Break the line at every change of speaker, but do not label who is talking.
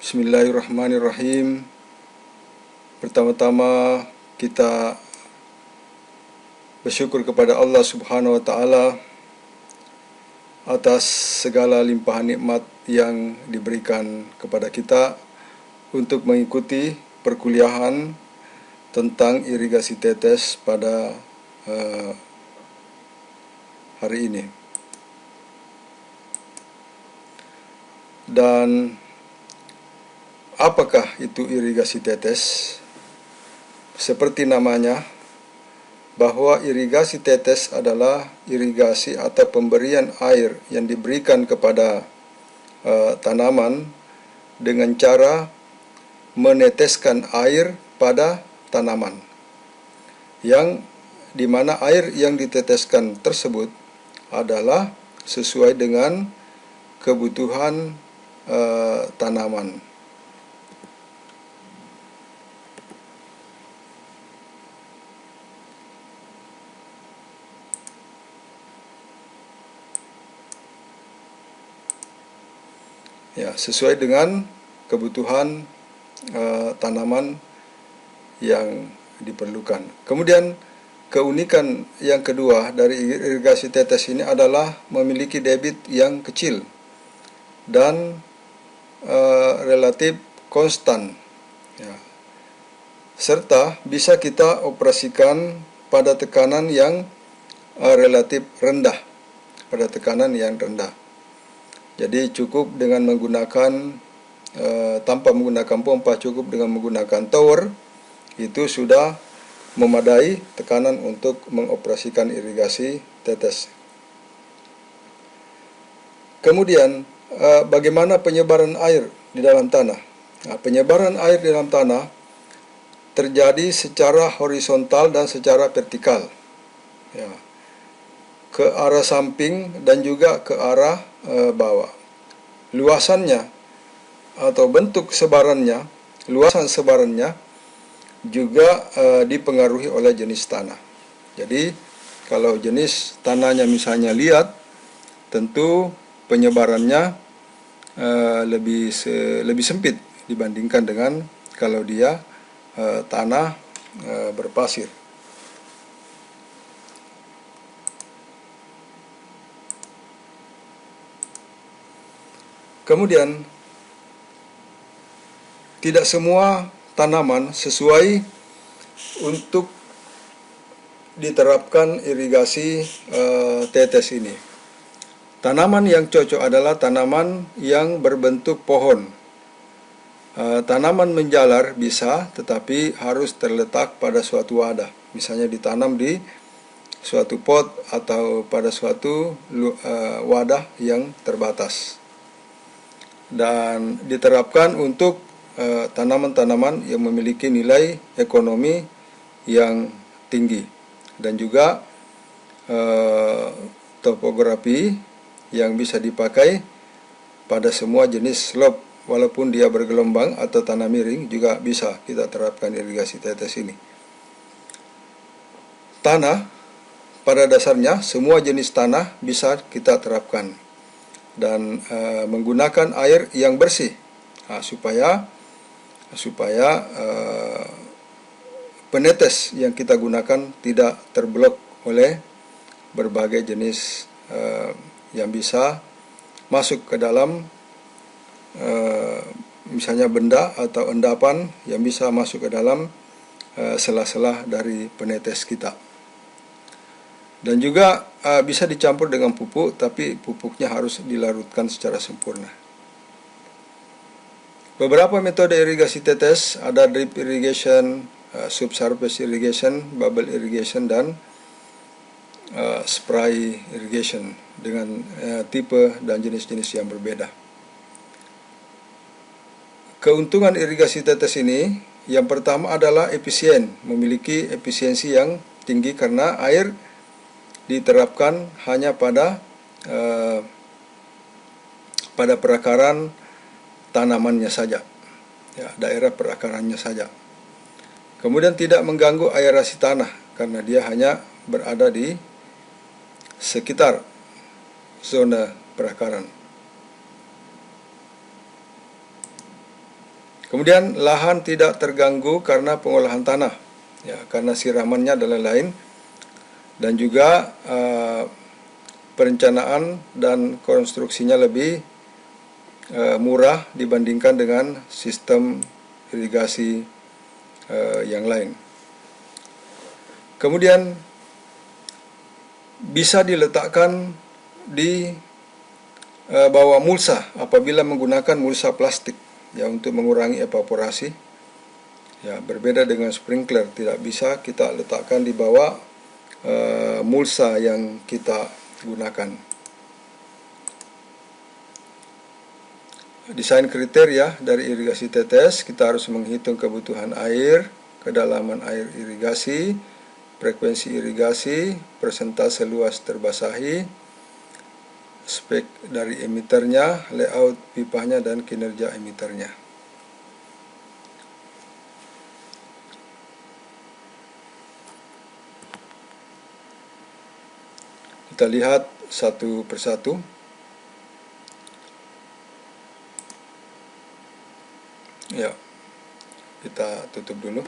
Bismillahirrahmanirrahim. Pertama-tama kita bersyukur kepada Allah Subhanahu wa taala atas segala limpahan nikmat yang diberikan kepada kita untuk mengikuti perkuliahan tentang irigasi tetes pada hari ini. Dan apakah itu irigasi tetes? Seperti namanya, bahwa irigasi tetes adalah irigasi atau pemberian air yang diberikan kepada tanaman dengan cara meneteskan air pada tanaman, yang dimana air yang diteteskan tersebut adalah sesuai dengan kebutuhan tanaman. Ya, sesuai dengan kebutuhan tanaman yang diperlukan. Kemudian keunikan yang kedua dari irigasi tetes ini adalah memiliki debit yang kecil dan relatif konstan, ya, serta bisa kita operasikan pada tekanan yang relatif rendah, Jadi cukup dengan menggunakan tanpa menggunakan pompa, cukup dengan menggunakan tower, itu sudah memadai tekanan untuk mengoperasikan irigasi tetes. Kemudian bagaimana penyebaran air di dalam tanah? Nah, penyebaran air di dalam tanah terjadi secara horizontal dan secara vertikal, ya, ke arah samping dan juga ke arah bawah. Luasannya atau bentuk sebarannya, luasan sebarannya juga dipengaruhi oleh jenis tanah. Jadi kalau jenis tanahnya misalnya liat, tentu penyebarannya lebih sempit dibandingkan dengan kalau dia tanah berpasir. Kemudian tidak semua tanaman sesuai untuk diterapkan irigasi tetes ini. Tanaman yang cocok adalah tanaman yang berbentuk pohon. Tanaman menjalar bisa, tetapi harus terletak pada suatu wadah. Misalnya ditanam di suatu pot atau pada suatu wadah yang terbatas. Dan diterapkan untuk tanaman-tanaman yang memiliki nilai ekonomi yang tinggi, dan juga topografi yang bisa dipakai pada semua jenis slope, walaupun dia bergelombang atau tanah miring juga bisa kita terapkan irigasi tetes ini. Tanah pada dasarnya semua jenis tanah bisa kita terapkan, dan menggunakan air yang bersih, supaya penetes yang kita gunakan tidak terblok oleh berbagai jenis yang bisa masuk ke dalam misalnya benda atau endapan yang bisa masuk ke dalam sela-sela dari penetes kita. Dan juga bisa dicampur dengan pupuk, tapi pupuknya harus dilarutkan secara sempurna. Beberapa metode irigasi tetes ada drip irrigation, subsurface irrigation, bubble irrigation, dan spray irrigation dengan tipe dan jenis-jenis yang berbeda. Keuntungan irigasi tetes ini, yang pertama adalah efisien, memiliki efisiensi yang tinggi karena air diterapkan hanya pada perakaran tanamannya saja, ya, daerah perakarannya saja. Kemudian tidak mengganggu aerasi tanah karena dia hanya berada di sekitar zona perakaran. Kemudian lahan tidak terganggu karena pengolahan tanah, ya, karena siramannya dan lain-lain, dan juga perencanaan dan konstruksinya lebih murah dibandingkan dengan sistem irigasi yang lain. Kemudian bisa diletakkan di bawah mulsa apabila menggunakan mulsa plastik, ya, untuk mengurangi evaporasi. Ya, berbeda dengan sprinkler, tidak bisa kita letakkan di bawah mulsa yang kita gunakan. Desain kriteria dari irigasi tetes, kita harus menghitung kebutuhan air, kedalaman air irigasi, frekuensi irigasi, persentase luas terbasahi, spek dari emiternya, layout pipanya, dan kinerja emiternya. Kita lihat satu persatu. Ya, kita tutup dulu.